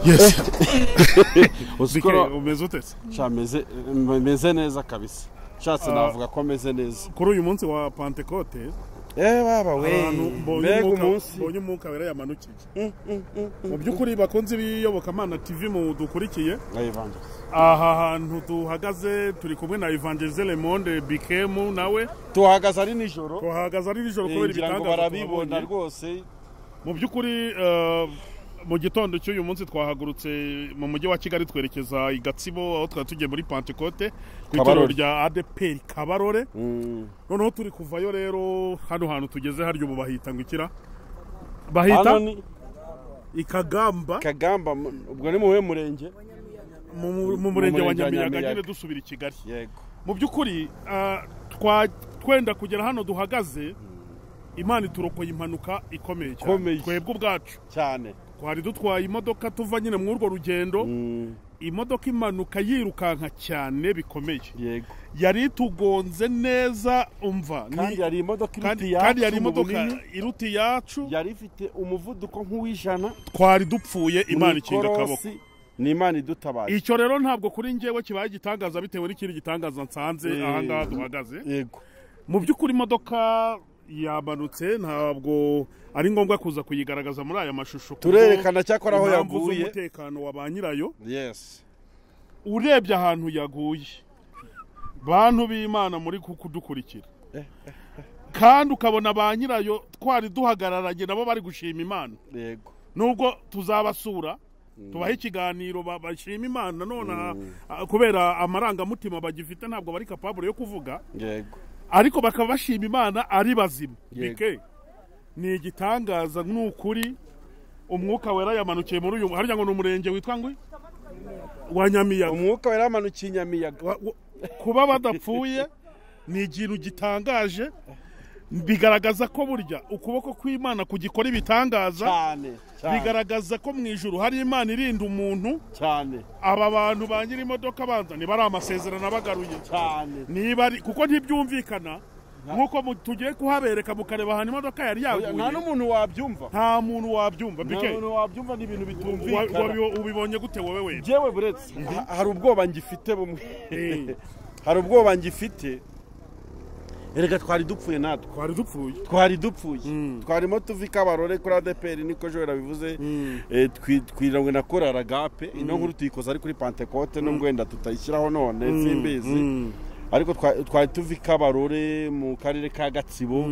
Yes. Usikora umeze utese? Meze neza kabisa. Shatse navuga ko meze neza. Kuri uyu munsi wa Pentecote baba we. Mbonye umwuka wera yamanukije. Mu byukuri bakonze biyobokamana TV mu dukurikiye. Aha hantu tuhagaze turi kumwe na Evangeliste Le Monde Bikemu nawe. Tuhagaze ari nijoro. Kubera ibitangaza barabibona rwose. Mu byukuri mu gitondo cy'uyu munsi twahagurutse mu mujyi wa Kigali twerekeza i Gatsibo aho twari tugiye muri Pentecote ku itorero rya ADPR Kabarore. Noneho turi kuvayo rero hano hantu tugeze haryo ubu bahita ngikira bahita Ikagamba ubwo ni muwe murenge mu murenge wa Nyamiyaga nyine dusubira i Kigali. Yego. Mu byukuri twenda kugera hano duhagaze Imana iturokoye impanuka ikomeye cyane twebwe ubwacu cyane twari dutwaye imodoka tuva nyine mu urwo rugendo imodoka imanuka yirukanka cyane bikomeye. Yego. Yari tugonze neza umva kandi yari imodoka iruti yacu yari ifite umuvuduko nk'uwijana twari dupfuye Imana ikinga akaboko ni Imana idutabaye. Icyo rero ntabwo kuri njyewe kibaye gitangaza bitewe n'ikindi gitangaza nsanze aha ngaha duhagaze. Yego. Mu byukuri imodoka yabanutse ntabwo ari ngombwa kuza kuyigaragaza muri aya mashusho turerekana cyakora aho yaguye umutekano wa banyirayo. Yes. Urebye ahantu yaguye bantu b'Imana muri kudukurikira kandi ukabona banyirayo twari duhagararanye nabo bari gushima Imana. Yego. Nubwo tuzabasura tubaha ikiganiro bashima Imana none kubera amarangamutima bagifite ntabwo bari capable yo kuvuga. Yego. Ariko bakaba bashima Imana ari bazima. Bike ni igitangaza n'ukuri umwuka wera yamanukiye muri uyu harya ngo n'umurenge witwa ngwe wa Nyamiyaga. Umwuka wera yamanukiye Nyamiyaga. Kuba badapfuye ni ikintu gitangaje bigaragaza ko burya ukuboko kw'Imana kugikora ibitangaza cyane. Bigaragaza ko mu ijuru hari Imana irinda umuntu cyane. Aba bantu banyira imodoka banza ni bari amasezerano abagaruye cyane. Niba kuko ntibyumvikana nkuko tugiye kuhabereka mukareba ahantu imodoka yari yaguye. Nta n'umuntu wabyumva. Nta muntu wabyumva bike. Nta muntu wabyumva n'ibintu bitumvikana. Ubibonye gute wowe we? Jewe buretse hari ubwoba ngifite bumwe. Hari ubwoba ngifite. Erega twari dupfuye natwe. Twari dupfuye. Twarimo tuvika Kabarore kuri ADPR niko Joel abivuze. Twirangwe na korara Agape ino nkuru tuyikoza ari kuri Pentecote no ngwenda tutayishyiraho none simbizi. Ariko twari tuvika Kabarore mu karere ka Gatsibo.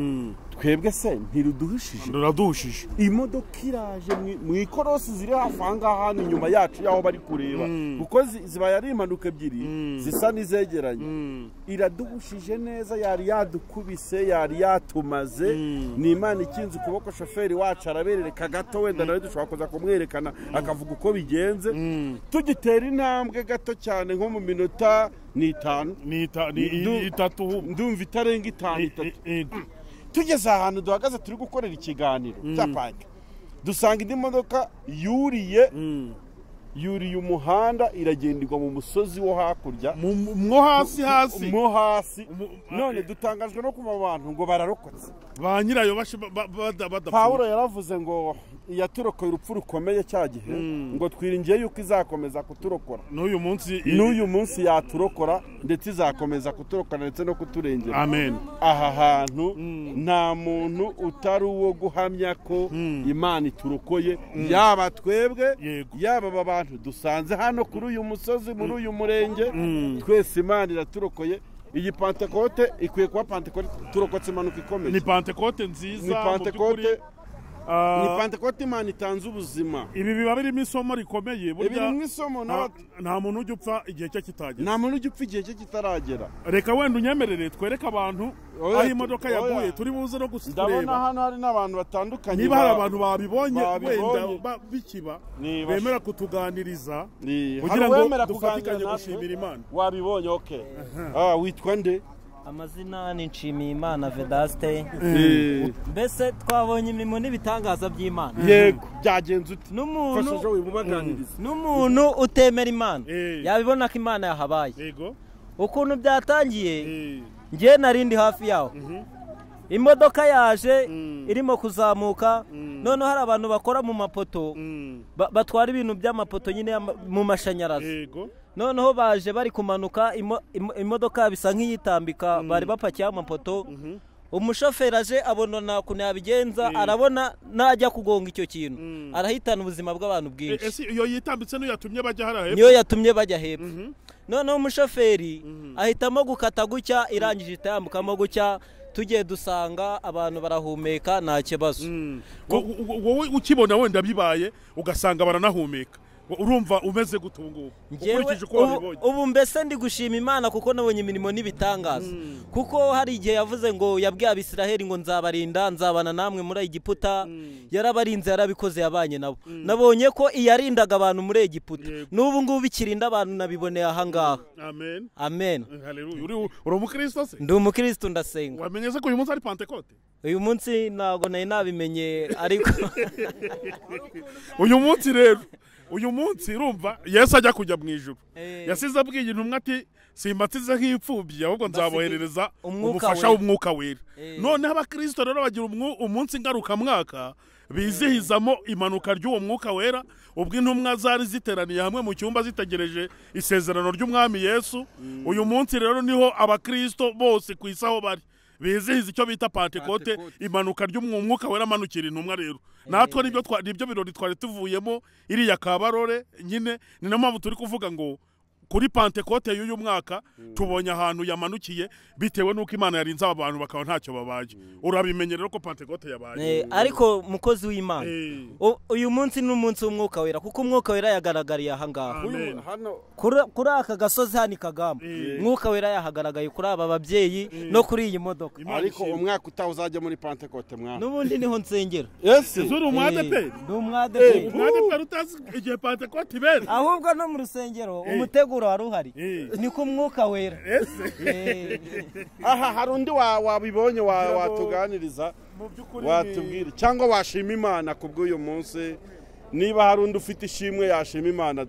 Twebwe se ntiruduhushije imodoka iraje mu ikorosi ziri hafi ahangaha inyuma yacu yaho bari kureba kuko ziba yari impanuka ebyiri zisa n'izegeranye. Iraduhushije neza yari yadukubise yari yatumaze ni Imana ikinze ukuboko shoferi wacu araberereka gato wenda nawe dushobora kuza kumwerekana akavuga uko bigenze tugitera intambwe gato cyane nko mu minota itatu ndumva itarenga 5 tugeze ahantu duhagaze turi gukorera ikiganiro cyapanga dusanga indi modoka yuriye umuhanda iragenderwa mu musozi wo hakurya mo hasi none dutangajwe no kuma abantu ngo bararokotse banyirayo Paulo yaravuze ngo yaturokoye urupfu rukomeye cyagihe ngo twiringiye yuko izakomeza kuturokora n'uyu munsi yaturokora ndetse izakomeza kuturokora ndetse no kuturengera. Amen. Aha hantu nta muntu utari uwo guhamya ko Imana iturokoye yaba twebwe yaba abantu dusanze hano kuri uyu musozi muri uyu murenge twese Imana iraturokoye. Iyi Pentecote ikwiye kuba Pentecote turokotse impanuka ikomeye. Ni Pentecote nziza. Ni Pentecote Imana itanze ubuzima. Ibi biba birimo isomo rikomeye burya nta muntu ujya upfa igihe cye kitagera. Nta muntu ujya upfa igihe cye kitaragera. Reka wenda unyemerere twereke abantu aho imodoka yaguye turi buze no gusireba. Ndabona hano hari n'abantu batandukanye. Niba hari abantu babibonye wenda bikiba bemera kutuganiriza kugira ngo dufatikanye gushimira Imana. Wabibonye okay. Witwa nde? Amazina ni Nshimiyimana Vedaste. Mbese twabonye imirimo n'ibitangaza by'Imana. Yego byagenze ute? N'umuntu utemera Imana yabibona ko Imana yahabaye. Yego. Ukuntu byatangiye ngiye narindi hafi yaho imodoka yaje irimo kuzamuka noneho hari abantu bakora mu mapoto batwara ibintu by'amapoto nyine mu mashanyarazi noneho baje bari kumanuka imodoka bisa nk'iyitambika bari bapakiye amapoto umushoferi aje abona nta kuntu yabigenza arabona najya kugonga icyo kintu arahitana ubuzima bw'abantu bwinshi iyo yitambitse niyo yatumye bajya hepfo niyo yatumye bajya hepfo noneho umushoferi ahitamo gukata gutya irangije itambukamo gutya tugiye dusanga abantu barahumeka nta kibazo wowe ukibona wenda bibaye ugasanga baranahumeka urumva umeze gutunguka ukurikije uko wabibonye ubu mbese ndi gushima Imana kuko nabonye imirimo n'ibitangaza kuko hari igihe yavuze ngo yabwiye Abisiraheli ngo nzabarinda nzabana namwe muri Egiputa yarabarinze yarabikoze yabanye nabo nabonye ko iyarindaga abantu muri Egiputa n'ubu ngubu bikirinda abantu nabiboneye aha ngaha amen amen haleluya uri umukristo se ndi umukristo ndasenga wamenye se ko uyu munsi ari Pentecote uyu munsi ntago nari nabimenye ariko uyu munsi rero uyu munsi urumva Yesu ajya kujya mu ijuru yasize abwiye intumwa ati simbatize nk'imfubyi ahubwo nzaboherereza umufasha w'umwuka wera noneho abakristo rero bagira umunsi ngarukamwaka bizihizamo imanuka ry'uwo mwuka wera ubwo intumwa zari ziteraniye hamwe mu cyumba zitegereje isezerano ry'umwami Yesu uyu munsi rero niho abakristo bose ku isi aho bari bizihiza icyo bita Pentecote imanuka ry'umwuka wera amanukira intumwa rero natwe nibyo birori twari tuvuyemo iriya Kabarore nyine ni na mpamvu turi kuvuga ngo kuri Pentecote y'uyu mwaka tubonye ahantu yamanukiye bitewe nuko Imana yarinze abantu bakaba ntacyo babaye urabimenye rero ko Pentecote yabaye ariko mukozi w'Imana uyu munsi n'umunsi w'umwuka wera kuko umwuka wera yagaragariye aha ngaha kuri aka gasozi hani Kagamba umwuka wera yahagaragaye kuri aba babyeyi no kuri iyi modoka ariko umwaka utaha uzajya muri Pentecote mwana n'ubundi niho nsengera zuri umwadeperi umwadeperi utazi igihe Pentecote ibera ahubwo no mu rusengero umuteguro wari uhari niko umwuka wera aha hari undi wabibonye watuganiriza watubwira cyangwa washima Imana kubw'uyu munsi niba hari undi ufite ishimwe yashima Imana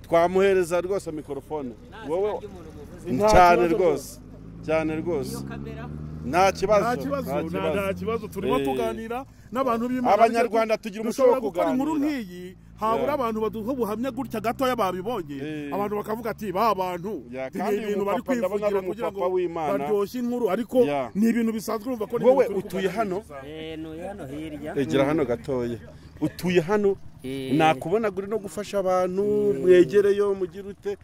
twamuhereza rwose mikrofone wowe cyane rwose nta kibazo turimo tuganira n'abantu b'Imana abanyarwanda tugira umuco wo kuganira inkuru nk'iyi habura abantu baduha ubuhamya gutya gatoya babibonye abantu bakavuga ati ba bantu ni ibintu bari kwivugira kugira ngo baryoshye inkuru ariko ni ibintu bisanzwe urumva ko wowe utuye hano nuye hano hirya egera hano gatoya utuye hano nakubona guri no gufasha abantu mwegereyo mugira ute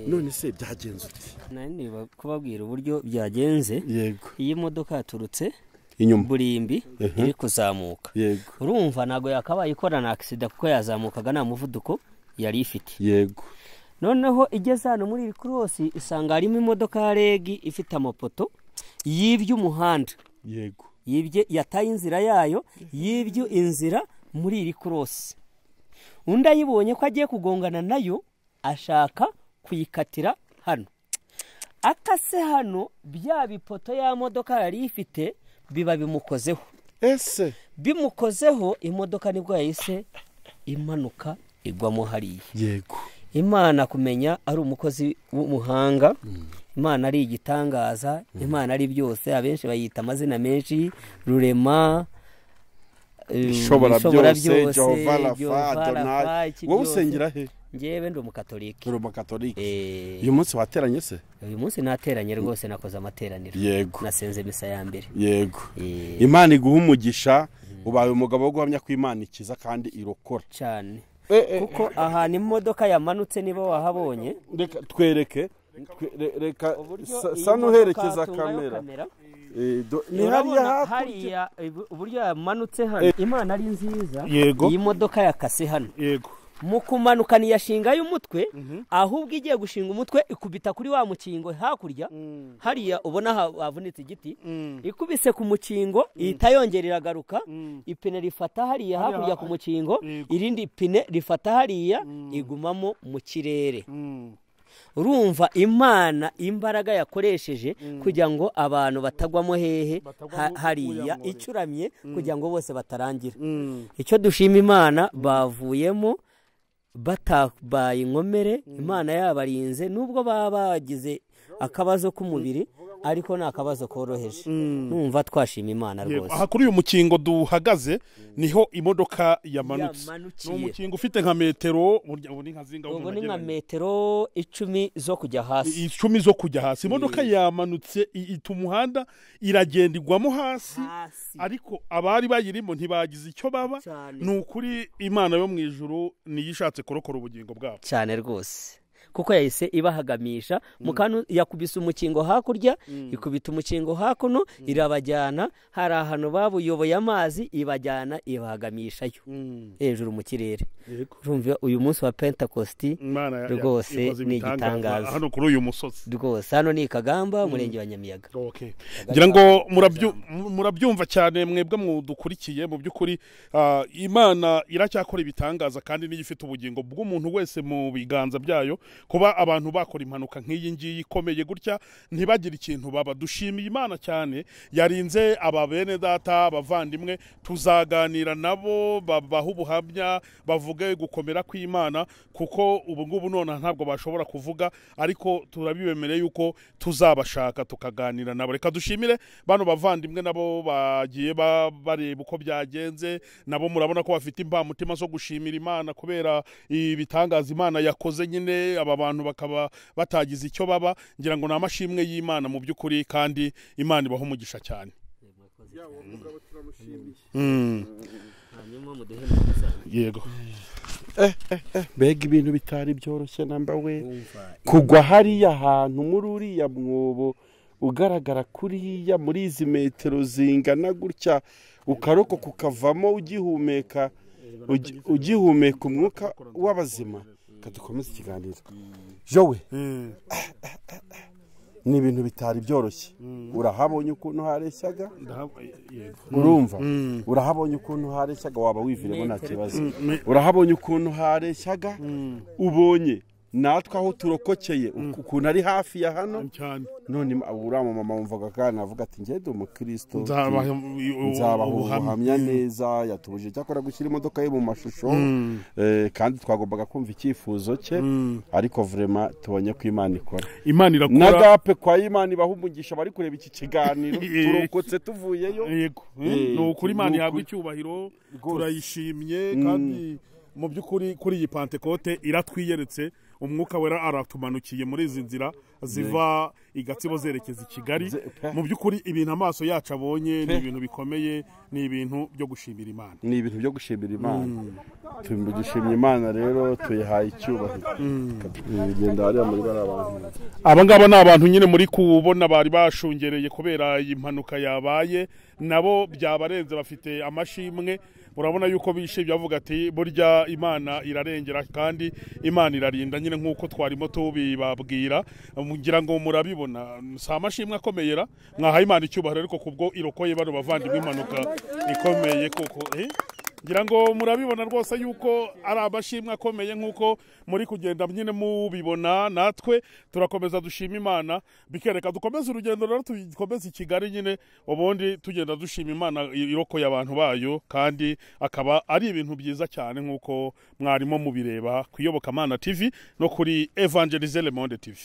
none se byagenze ute nani kubabwira uburyo byagenze yego iyi modoka yaturutse inyuma burimbi iri kuzamuka yego urumva nago yakabaye ikorana accident kuko yazamukaga nta muvuduko yari ifite yego noneho igeze hano muri iri cross isanga harimo imodoka ya regi ifite amapoto yibye umuhanda yego yibye yataye inzira yayo yibye inzira muri iri cross undi ayibonye ko agiye kugongana nayo ashaka kuyikatira hano akase hano bya bipoto ya modoka yari ifite biba bimukozeho ese bimukozeho imodoka nibwo yahise imanuka igwamo hariya yego Imana kumenya ari umukozi w'umuhanga Imana ari igitangaza Imana ari byose abenshi bayita amazina menshi Rurema ishobora byose Jehova Rafa Adonai wowe usengera he ngewe ndi umukatolike uyu munsi wateranye se uyu munsi nateranye rwose nakoze amateraniro yego nasenze misa ya mbere yego Imana iguha umugisha ubaye umugabo wo guhamya ko Imana ikiza kandi irokora cyane kuko ahantu imodoka yamanutse niba wahabonye reka twereke reka sanuherekeza kamera ni hariya uburyo yamanutse hano Imana ari nziza iyi modoka yakase hano yego mu kumanuka niyashinga y'umutwe ahubwo igiye gushinga umutwe ikubita kuri wa mukingo hakurya hariya ubona havunitse igiti ikubise ku mukingo ihita yongerera agaruka ipine rifata hariya hakurya ku mukingo irindi ipine rifata hariya igumamo mu kirere urumva Imana imbaraga yakoresheje kugira ngo abantu batagwamo hehe hariya icuramye kugira ngo bose batarangira icyo dushima Imana bavuyemo batabaye inkomere Imana yabarinze nubwo baba bagize akabazo k'umubiri ariko ni akabazo koroheje numva twashima Imana rwose. Aha kuri uyu mukingo duhagaze niho imodoka yamanutse. Ni umukingo ufite nka metero ubu ni nka metero 10 zo kujya hasi. 10 zo kujya hasi. Imodoka yamanutse itumuhanda iragendigwamo hasi ariko abari bayirimo ntibagize icyo baba. Nukuri Imana yo mu ijuru niyishatse kurokora ubugingo bwabo cyane rwose, kuko yahise ibahagamisha mukanu yakubise umukingo hakurya ikubita umukingo hakuno irabajyana, hari ahantu babuyoboye amazi ibajyana ibahagamishayo hejuru mu kirere. Urumva uyu munsi wa Pentecost rwose ni igitangaza hano kuri uyu musozi rwose. Hano ni Kagamba, umurenge wa Nyamiyaga. ngira ngo murabyumva cyane mwebwe mudukurikiye. Mu by'ukuri Imana iracyakora ibitangaza kandi n'igifite ubugingo bw'umuntu wese mu biganza byayo. Kuba abantu bakora impanuka nk'iyi ngiyi ikomeye gutya ntibagire ikintu baba, dushimiye Imana cyane. Yarinze aba bene data abavandimwe, tuzaganira nabo babaha ubuhamya bavuge gukomera kw'Imana, kuko ubu ngubu none ntabwo bashobora kuvuga, ariko turabibemereye yuko tuzabashaka tukaganira nabo. Reka dushimire bano bavandimwe nabo bagiye bareba uko byagenze, nabo murabona ko bafite imbamutima zo gushimira Imana kubera ibitangaza Imana yakoze. Nyine aba bantu bakaba batagize icyo baba, ngira ngo namashimwe y'Imana mu by'ukuri, kandi Imana ibaho umugisha cyane. Yego mbega ibintu bitari byoroshye namba we, kugwa hariya ahantu muri uriya mwobo ugaragara kuriya muri izi metero zingana gutya, ukarokoka ukavamo ugihumeka umwuka w'abazima. Kadukomeze ikiganiro jowe. Ni ibintu bitari byoroshye. Urahabonye ukuntu hareshyaga, urumva urahabonye ukuntu hareshyaga, waba wiviremo nta kibazo. Urahabonye ukuntu hareshyaga, ubonye natwe aho turokokeye ukuntu ari hafi ya hano. None uriya mama wumvaga kandi avuga ati ngende umukristo nzabaha ubuhamya neza. Yatubujije cyakora gushyira imodoka ye mu mashusho, kandi twagombaga kumva icyifuzo cye, ariko vraiment tubonye ko Imana ikora. Imana irakora nagape kwa Imana ibaha umugisha bari kureba iki kiganiro. Turokotse tuvuyeyo. Yego no kuri Imana yagwa icyubahiro, turayishimye. Kandi mu by'ukuri kuri iyi Pentecote iratwiyeretse, umwuka wera aratumanukiye muri izi nzira ziva Igatsibo zerekeza i Kigali. Mu by'ukuri ibintu amaso yacu abonye ni ibintu bikomeye, ni ibintu byo gushimira Imana, ni ibintu byo gushimira Imana. Dushimye Imana rero tuyihaye icyubahiro. Bigenda hariya muri barabantu. Aba ngaba ni abantu nyine muri kubona bari bashungereye kubera iyi mpanuka yabaye, nabo byabarenze bafite amashimwe. Urabona yuko bishimye bavuga ati burya Imana irarengera kandi Imana irarinda, nyine nkuko twarimo tubibabwira. Ngira ngo murabibona sa amashimwe akomeyera, mwahaye Imana icyubahiro, ariko kubwo irokoye bano bavandimwe impanuka ikomeye koko. Ngira ngo murabibona rwose yuko ari amashimwe akomeye nkuko muri kugenda nyine mubibona. Natwe turakomeza dushima Imana, bikereka dukomeza urugendo rero tukomeza i Kigali nyine, ubundi tugenda dushima Imana irokoye abantu bayo, kandi akaba ari ibintu byiza cyane nkuko mwarimo mubireba ku Iyobokamana TV no kuri Evangelize Le Monde TV.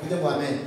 tuvuge ngo amen.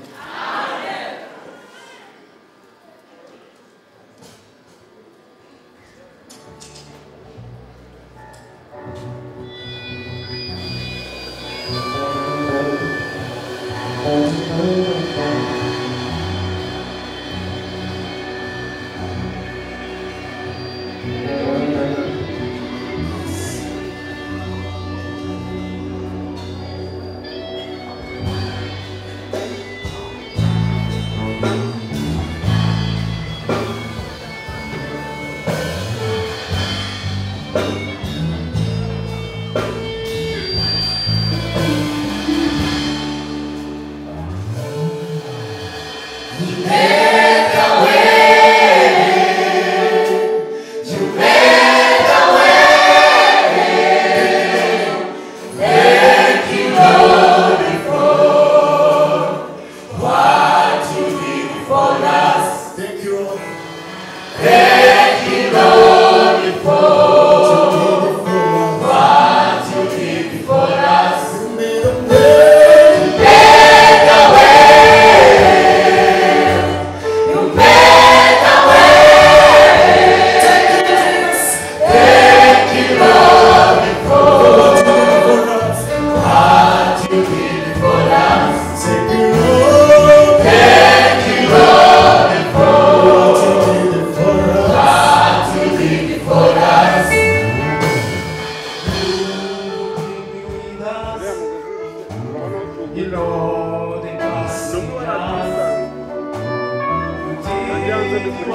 Take it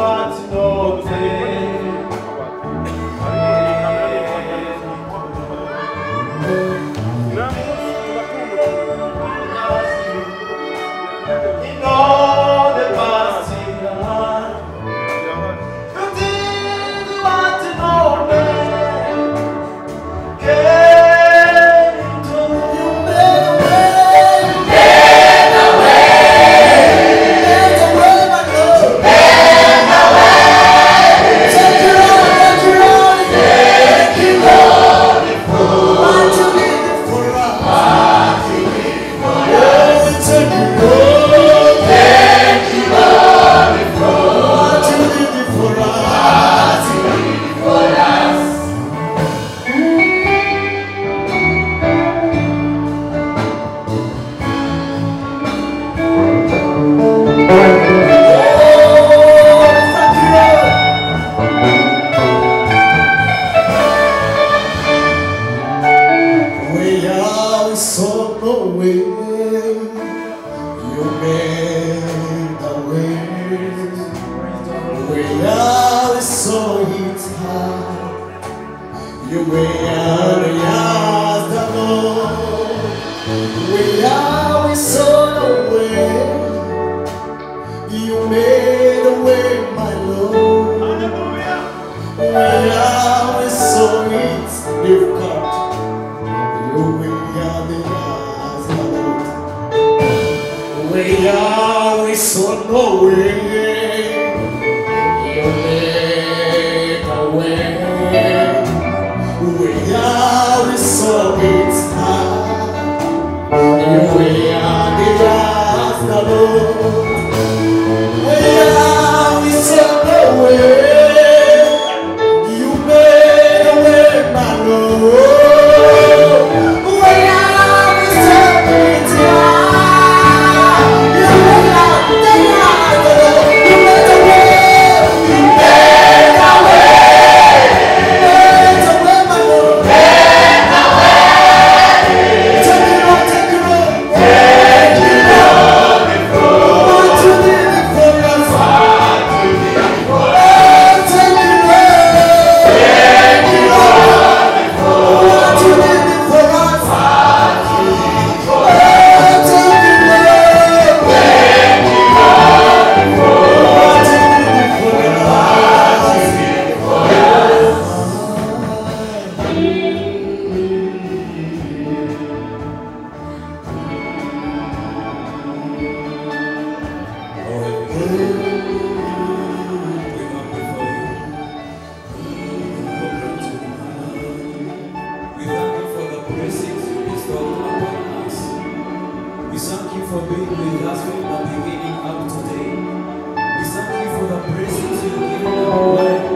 We thank you for being with us from the beginning up to today. We thank you for the blessings you've given our life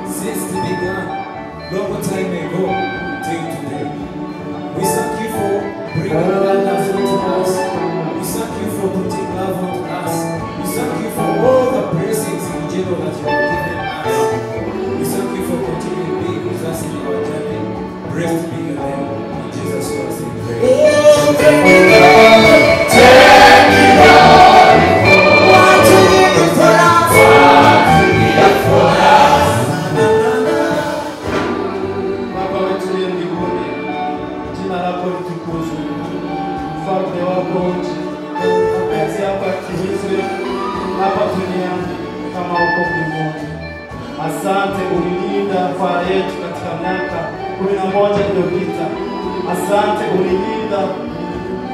since the beginning, long time ago till today. We thank you for bringing others into us. We thank you for putting love on us. We thank you for all the blessings in general that you have given us. We thank you for continuing being with us in our journey. Blessed be your name. In Jesus Christ we pray. Asante ulilinda fara yetu katika miaka 11 iliyopita. Asante ulilinda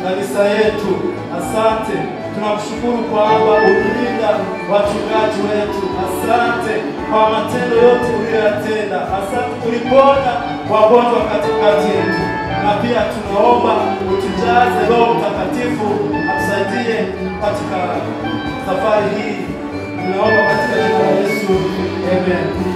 kanisa yetu. Asante, tunakushukuru kwamba ulilinda wachungaji wetu. Asante kwa matendo yote uliyoyatenda. Asante uliponya wagonjwa katikati yetu. Na pia tunaomba utujaze Roho Mtakatifu atusaidie katika safari hii. Tunaomba katika jina la Yesu. Amen.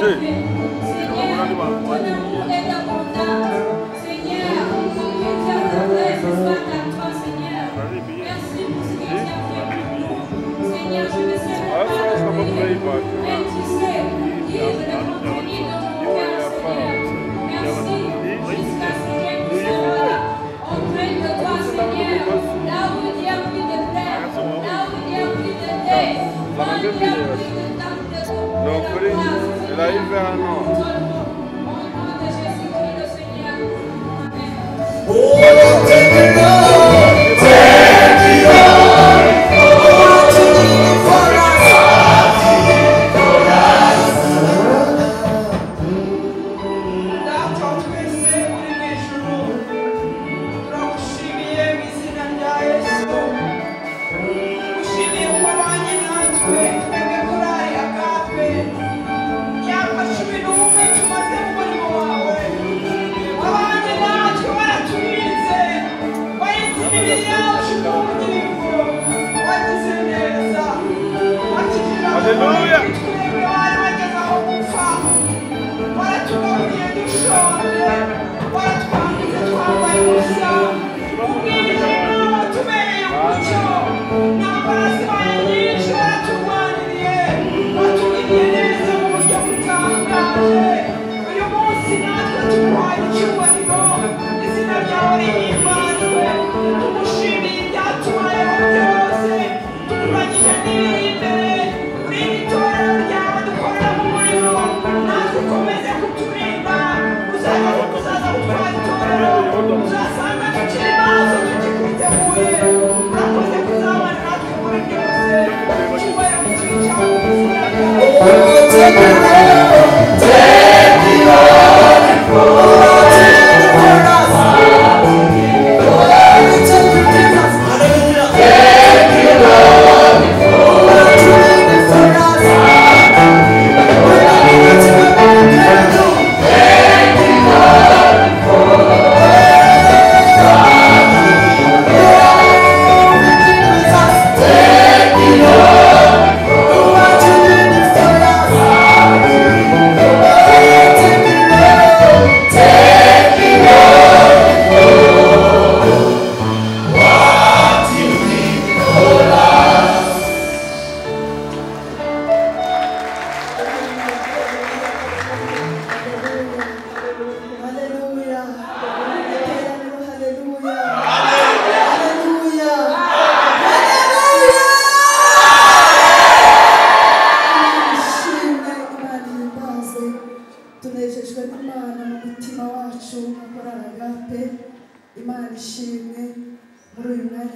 Take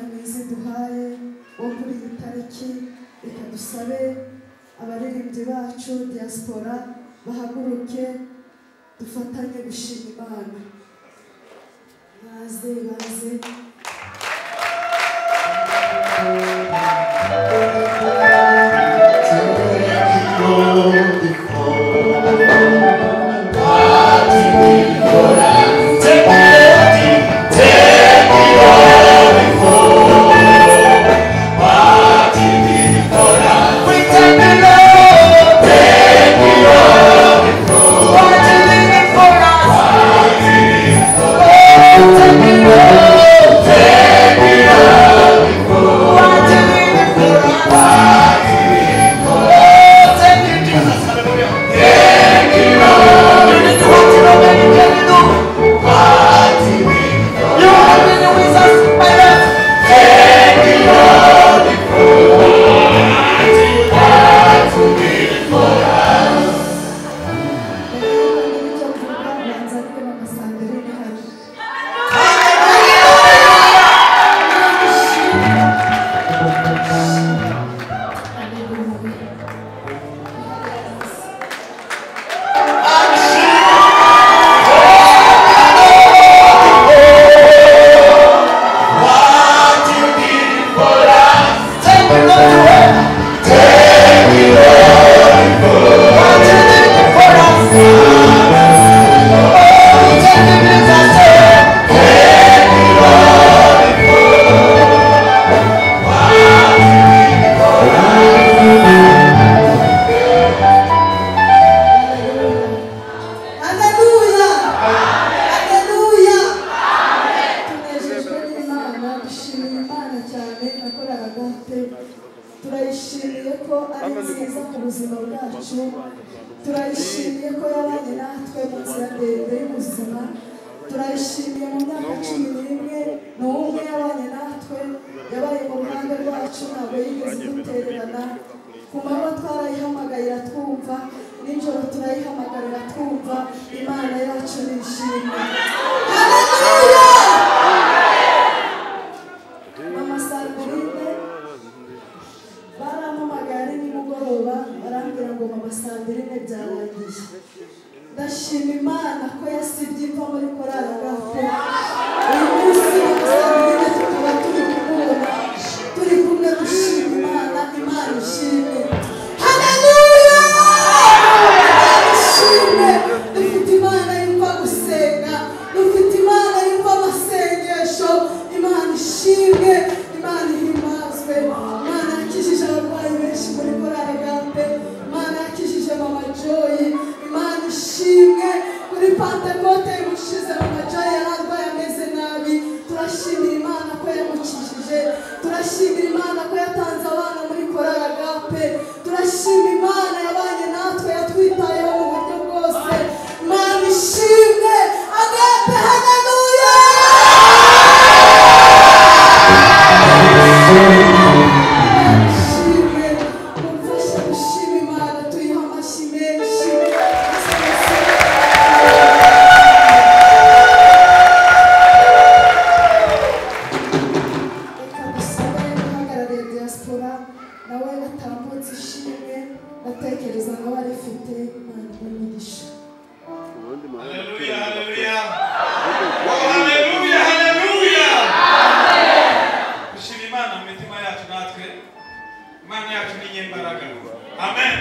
mwiza duhaye wo kuri iyi tariki, reka dusabe abaririmbyi bacu diaspora bahaguruke dufatanye gushima Imana. Baze turayishimiye ko ari nziza ku buzima bwacu, turayishimiye ko yabanye natwe mu nzira ndende y'ubuzima, turayishimiye mu myaka 11 n'umwe yabanye natwe, yabaye mu ruhande rwacu ntabwo yigeze dutererana. Ku manywa twarayihamagaye twumva, nijoro turayihamagarira twumva. Imana yacu nishimye. Haleluya! Mama Sandrine barampamagaye nimugoroba barambwira ngo Mama Sandrine byarangiye. Ndashima Imana ko yasibye imva muri korali Agape. Uyu munsi Mama Sandrine tukaba turi kumubona, turi kumwe dushima Imana, Imana ishimwe. Haleluya! Ishimwe! Dufite Imana yumva gusenga, dufite Imana yumva amasengesho. Imana ishimwe, Imana ihimbazwe. Imana yakijije abarwayi benshi muri korali Agape, Imana yakijije Mama Joy. Imana ishimwe kuri Pentecote mushize Mama Joy yararwaye ameze nabi, turashimira Imana ko yamukijije, turashimira Imana ko yatanze abana muri korali Agape, turashimira Imana yabanye natwe yatwitayeho mu buryo bwose. Imana ishimwe. Agape, haleluya! Ishimwe, mumfashe gushima Imana, tuyiha amashyi menshi. Reka dusabe uhagarariye diaspora nawe atambutse ishimwe, ndatekereza nawe arifite. Imana imugisha. Haleluya, haleluya. Oh, haleluya, haleluya. Dushima Imana mu mitima yacu natwe. Imana yacu ni nyembaraga. Amen.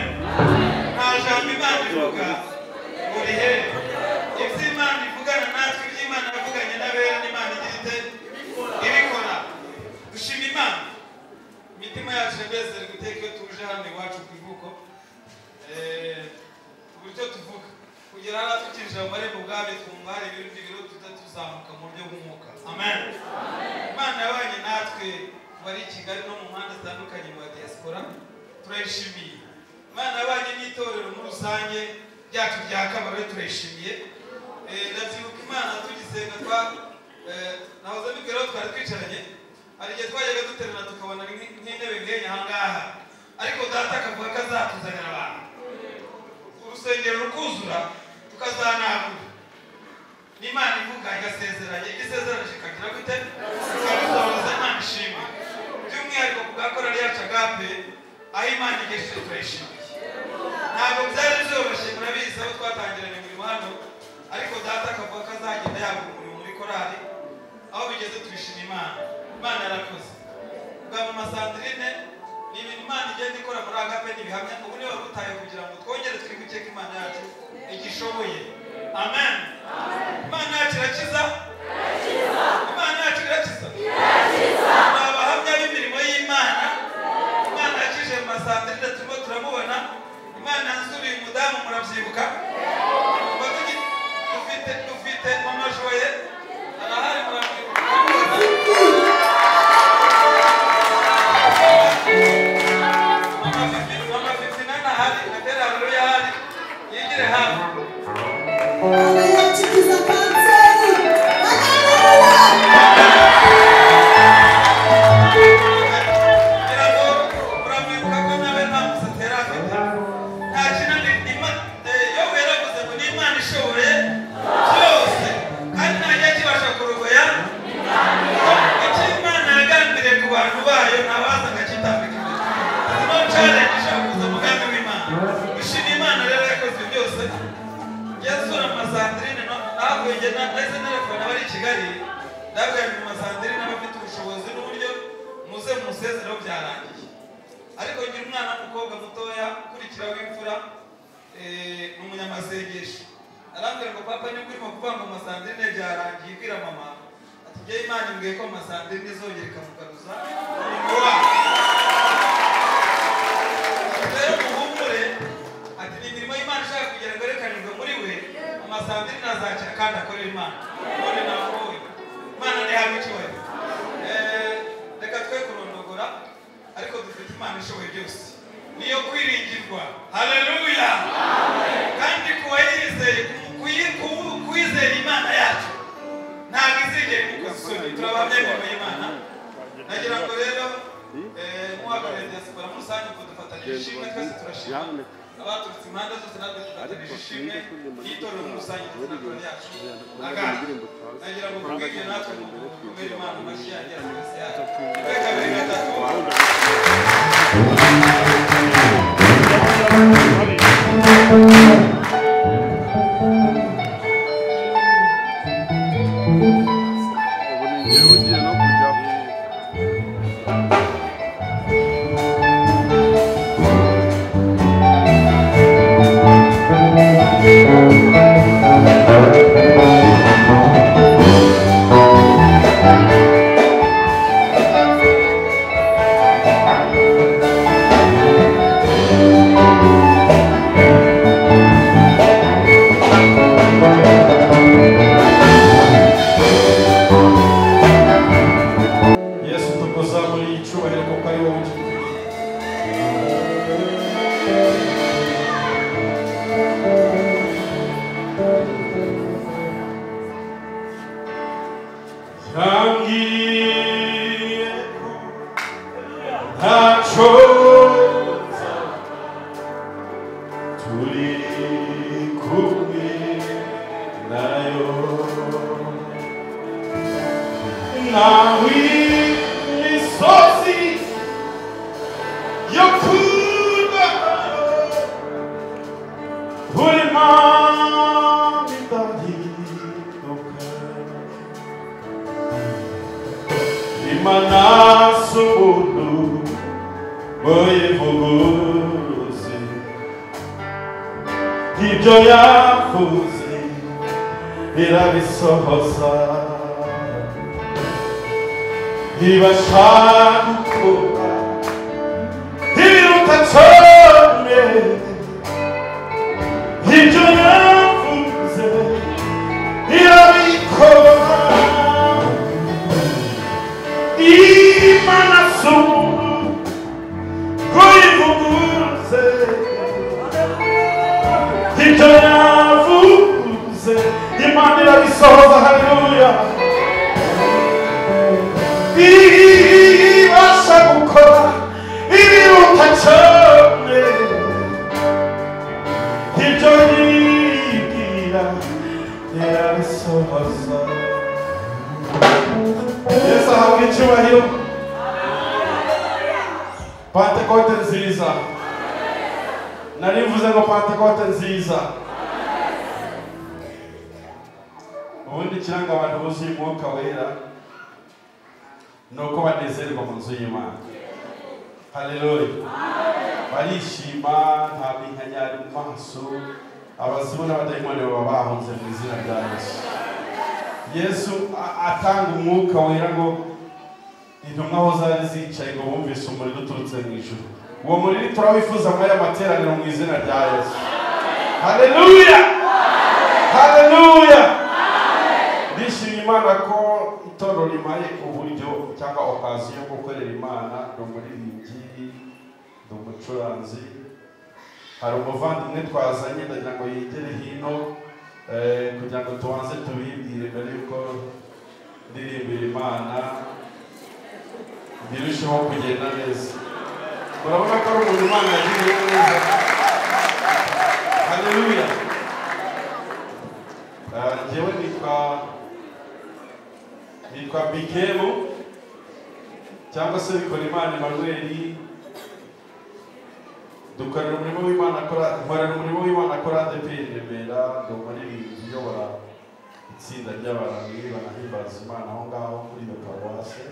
Nta jambo Imana ivuga buri he. Ibyo Imana ivugana natwe, ibyo Imana yavuganye n'abera n'Imana igira ite ibikora. Dushima Imana. Imitima yacu yabezere guteka iyo tuje hano iwacu ku ivuko. Uburyo tuvuga kugira ngo tukinjira mu marembo bw'abe twumva hari ibintu by'ibiro tuzamuka mu buryo bw'umwuka. Amen. Imana yabanye natwe bari i Kigali no mu mpande zitandukanye mu diaspora, turayishimiye. Imana yabanye n'itorero muri rusange ryacu rya Kabarore, turayishimiye. Ndabyibuka Imana tugisenga nahoze mbibwira twari twicaranye, hari igihe twajyaga duterana tukabona nk'intebe nk'enye aha ngaha, ariko data akavuga ko azatuzanira abantu urusengero rukuzura tukazanagura. n'Imana ivuga igasezeranye igisezeranye ikagira gute ikabisohoza. Imana ishimwe by'umwihariko ku gakorari yacu Agape aho Imana igejeje turayishimiye. Ntabwo byari byoroshye murabizi aho twatangiranye umurimo hano, ariko data akavuga ko azagenda yagura umurimo muri korali, aho bigeze twishima Imana. Imana yarakoze. Bwa Mama Sandrine ni ibintu Imana igenda ikora muri Agape n'ibihamya, ubu niwe warutaye kugira ngo twongere twibuke ko Imana yacu igishoboye. Amen. Imana yacu irakiza. Imana yacu irakiza. Ni abahamya b'imirimo y'Imana. Imana yakije Mama Sandrine turimo turamubona. Imana yanzuriye umudamu murabyibuka. Dufite Mama Joye arahari murabyibuka. Mama Fifi nana hari atera haleluya hari yigire hafi. Imana yakiza kanseri. Murabyibuka ko nawe nta musatera afite. Nta kinani yo weravuze ngo ni Imana ishoboye byose kandi nta gihe kibasha kurogoya. Icyo Imana yagambiriye ku bantu bayo ntabaza akakitambika imbere. No challenge ishaka kuza umugambi w'Imana. Ishima Imana rero yakoze byose. Yasura Mama Sandrine ntabwo ngena nahise telefone abari i Kigali ndabwira Mama Sandrine n'abafite ubushobozi n'uburyo muze musezero byarangiye, ariko ngira umwana w'umukobwa mutoya ukurikira w'imfura ni umunyamasengesho arambwira ngo papa nibwo urimo kuvuga ngo Mama Sandrine byarangiye, bwira mama ati njye Imana imbwiye ko Mama Sandrine izongera ikamugaruza umurimo wayo. Rero muhumure ati ni imirimo y'Imana ishaka kugira ngo yerekanirwe muri we. Mama Sandrine azakira kandi akorera Imana. None nawe Imana ntihabwe icyubahiro. Reka twe kurondogora, ariko dufite Imana ishoboye byose, niyo kwiringirwa. Haleluya. Kandi kuwizera Imana yacu ntabwo izigera imukoza. Turabahamya imirimo y'Imana. Nagira ngo rero muhagarariye diaspora muri rusange ubwo dufatanyije ishimwe, twese turashima abaturutse impande zose, natwe dufatanyije ishimwe n'itorero muri rusange n'akorera yacu Agape. Nagira ngo kubw'ibyo natwe dukomere Imana amashyi yanjye yose yacu. Reka kabiri gatatu. Ibyo yavuze irabisohoza, ibasha gukora ibiruta cyane. Ibyo yavuze irabikora. Imana sunu kuyivuguruze, ibyo yavuze Imana irabisohoza. Haleluya. Ibasha gukora ibiruta cyane ibyo yibwira irabisohoza. Pentecote nziza. Narivuze ngo Pentecote nziza. Ubundi kiranga abantu buzuye umwuka wera nuko banezerwa mu nzu y'Imana. Haleluya. Barishima, nta minkanyari mu maso, abazimu n'abadayimoni baba bahunze mu izina rya Yesu. Yesu atanga umwuka wera ngo intumwa aho zari zicaye ngo bumvise umuriro uturutse mu ijuru. Uwo muriro turawifuza muri aya materaniro mu izina rya Yesu. Haleluya. Haleluya. Ndishimye Imana ko itorero rimaye uburyo cyangwa okaziyo yo gukorera Imana, ndi umuririmbyi, ndi umucuranzi. Hari umuvandimwe twazanye ndagira ngo yegere hino kugira ngo tubanze tubibwire mbere yuko ndirimbira Imana birusheho kugenda neza. Murabona ko ari umuntu Imana yagiriye neza. Haleluya. Njyewe nitwa Bikemu cyangwa se Bikorimana Emmanuel. Dukorera umurimo w'Imana kora ADEPR Remera. Ndi umuririmbyi uyobora itsinda ry'abaramyi banahimbaza Imana aho ngaho muri iyo paruwase.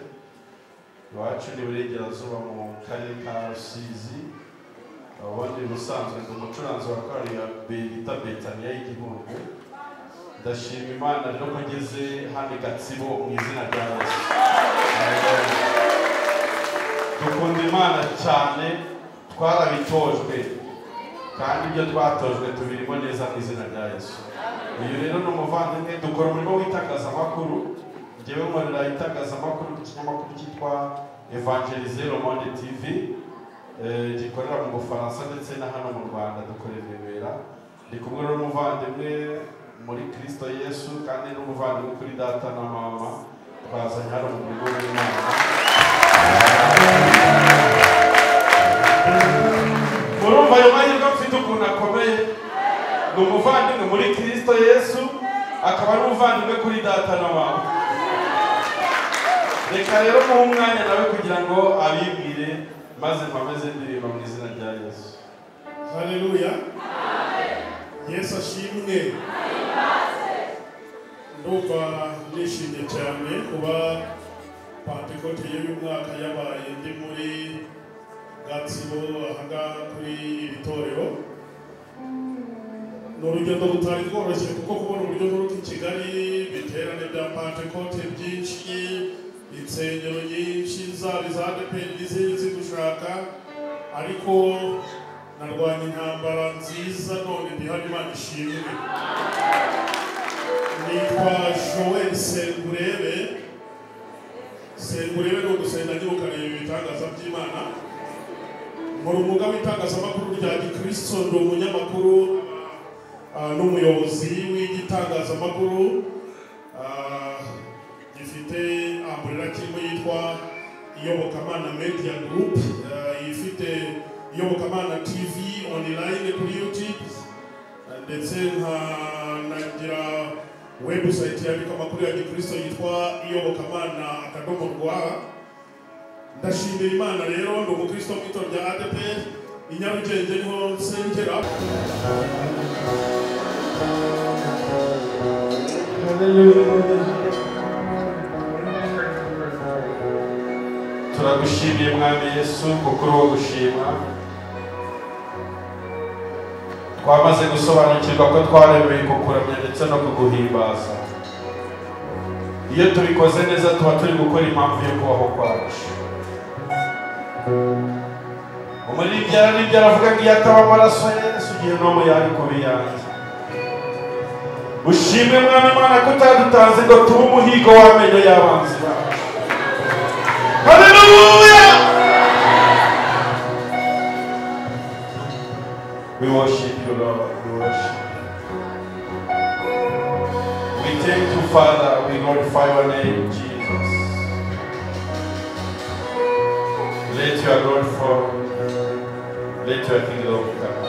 Iwacu ni Burengerazuba mu karere ka Rusizi. Ubundi busanzwe ndi umucuranzi wa korali bita Betaniya y'Igihugu. Ndashima Imana rero ko ngeze hano i Gatsibo mu izina rya Yesu. Dukunda Imana cyane, twarabitojwe kandi ibyo twatojwe tubirimo neza mu izina rya Yesu. Uyu rero ni umuvandimwe, dukora umurimo w'itangazamakuru. Njyewe nkorera itangazamakuru ku kinyamakuru cyitwa Evangeliser Le Monde TV, gikorera mu Bufaransa ndetse na hano mu Rwanda dukorera Remera. Ndi kumwe n'umuvandimwe muri Kristo Yesu kandi n'umuvandimwe kuri data na mama, twazanye hano mu rugo rw'Imana. Murumva ayo mahirwe mfite ukuntu akomeye. Ni umuvandimwe muri Kristo Yesu, akaba ari umuvandimwe kuri data na mama. Reka rero muhe umwanya nawe kugira ngo abibwire maze mpameze ndirimba mu izina rya Yesu. Haleluya. Yesu ashimwe. Ndumva nishimye cyane kuba Pentecote y'uyu mwaka yabaye ndi muri Gatsibo ahangaha kuri iri torero. Ni urugendo rutari rworoshye kuko kubona uburyo bw'uko i Kigali biterane bya Pentecote byinshi, insengero nyinshi zaba iza ADEPR n'izindi zidushaka, ariko narwanya intambara nziza none ndi hano Imana ishimwe. Nitwa Joel Sengurebe. Sengurebe ni ugusenga nyirukanira ibitangaza by'Imana. Nkora umwuga w'itangazamakuru rya Gikristo, ndi umunyamakuru n'umuyobozi w'igitangazamakuru gifite amburera kirimo yitwa Iyobokamana Media Group, ifite Iyobokamana TV online kuri YouTube, ndetse nkanagira website yandika amakuru ya Gikristo yitwa iyobokamana.rw. Ndashimira Imana rero, ndi umukristo mu itorero rya ADEPR i Nyarugenge niho nsengera. Turagushimiye Mwami Yesu kuko uri uwo gushima. Twamaze gusobanukirwa ko twaremeye kukuramya ndetse no kuguhimbaza. Iyo tubikoze neza tuba turi gukora impamvu yo kubaho kwacu. Umuririmbyi aravuga ngo iyo ataba amaraso ya Yesu igihe n'uwo yari kuba iyanjye. Ushimwe Mwami Imana ko utadutanze ngo tube umuhigo w'amenyo y'abanzi bacu. Hallelujah! We worship you, Lord. We worship you. We thank you, Father. We glorify your name, Jesus. Let your glory fall. Let your kingdom come.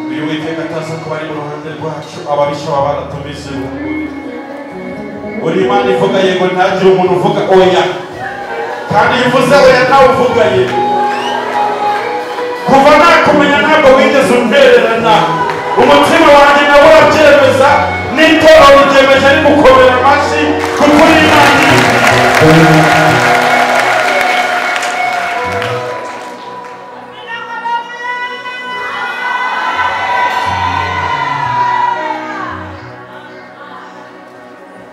Uyu Uwiteka ataza kuba ari mu ruhande rwacu, ababisha baba baratumize bunguri. Uri Imana ivuga yego ntagire umuntu uvuga oya. kandi yivuze oya nawe uvugaye kuva nakumenya ntabwo wigeze untererana umutima wanjye nawe urabyemeza n'itorero ryemeje rimukomera amashyi kuko uri Imana.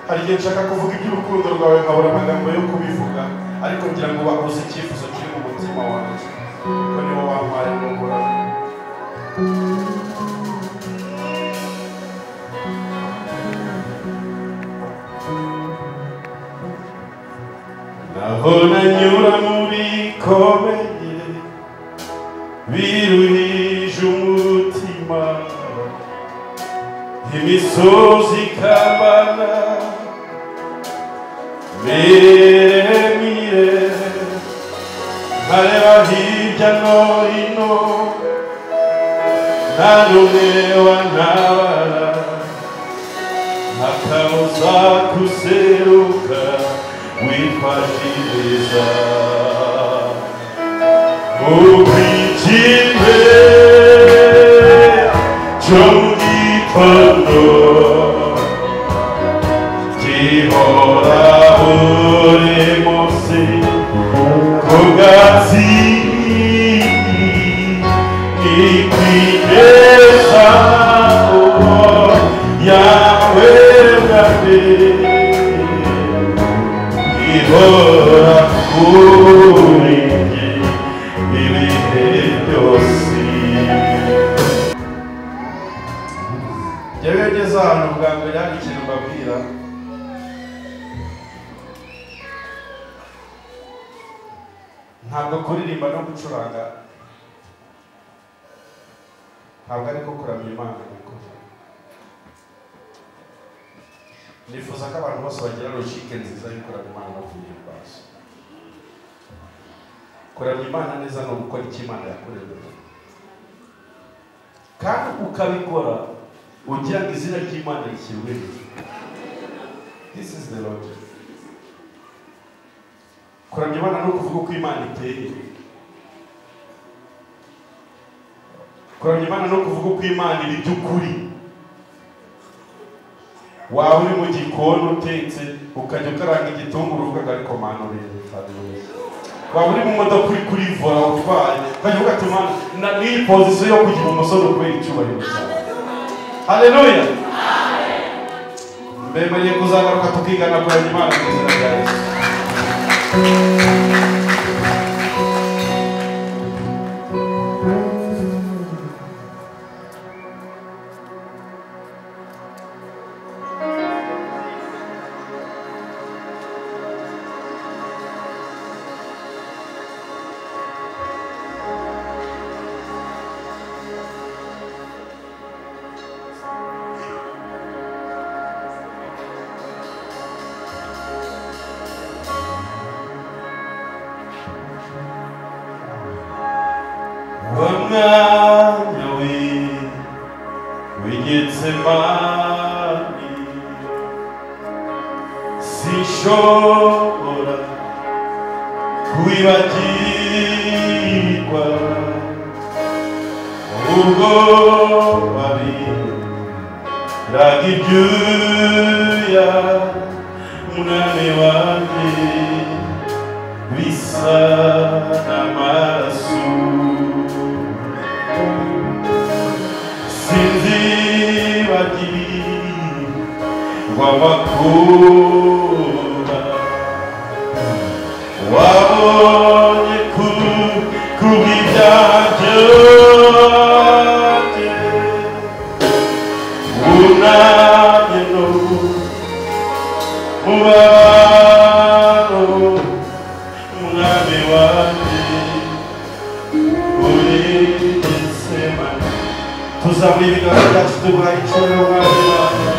hari igihe nshaka kuvuga iby'urukundo rwawe nkabura amagambo yo kubivuga ariko ngira ngo wabuze icyifuzo kiri mu mutima wanjye kuko niwo wampaye n'ubura. naho nanyura mu bikomeye biruhije umutima imisozi ikambana miremire nkareba hirya no hino nta n'umwe wantabara ntakabuza kuseruka witwaje ineza ubwikimbe cyo mu gitondo gihora buri munsi ku bwatsi ikwineza uwo yawe bwawe ihora kuri njye ibihe byose. Jyewe ngeze ahantu bwa mbere hari ikintu mbabwira, ntabwo kuririmba no gucuranga ntabwo ariko kuramya Imana bikora. Nifuza ko abantu bose bagira logique nziza yo kuramya Imana no kuyihimbaza. Kuramya Imana neza no gukora icyo Imana yakoreye kandi ukabikora ugira ngo izina ry'Imana rishyirwe hejuru. This is the logic. Kuramya Imana no kuvuga uko Imana iteye. Kuramya Imana no kuvuga uko Imana iri by'ukuri. Waba uri mu gikoni utetse ukajya ukaranga igitunguru uvuga ariko Mana urebe. Waba uri mu modoka uri kuri vola utwaye ukajya uvuga ati Mana ni position yo kugira umusoro kubera icyubahiro cyawe. Haleluya. Mbemeye kuzagaruka tukigana kuramya Imana mu izina rya Yesu. Umwanya w'Getsemani sinshobora kwibagirwa ubwo wabiraga ibyuya mwami wanjye bisa n'amaraso. Wamakura wabonye kubw'ibyaha unamye no mubabaro mwami wanjye uri Getsemani. Tuzamuye ibiganza byacu tubaha icyubahiro mwami wanjye.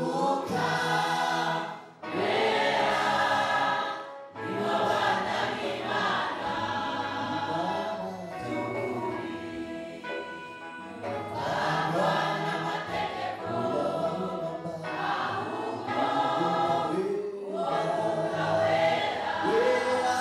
Umwuka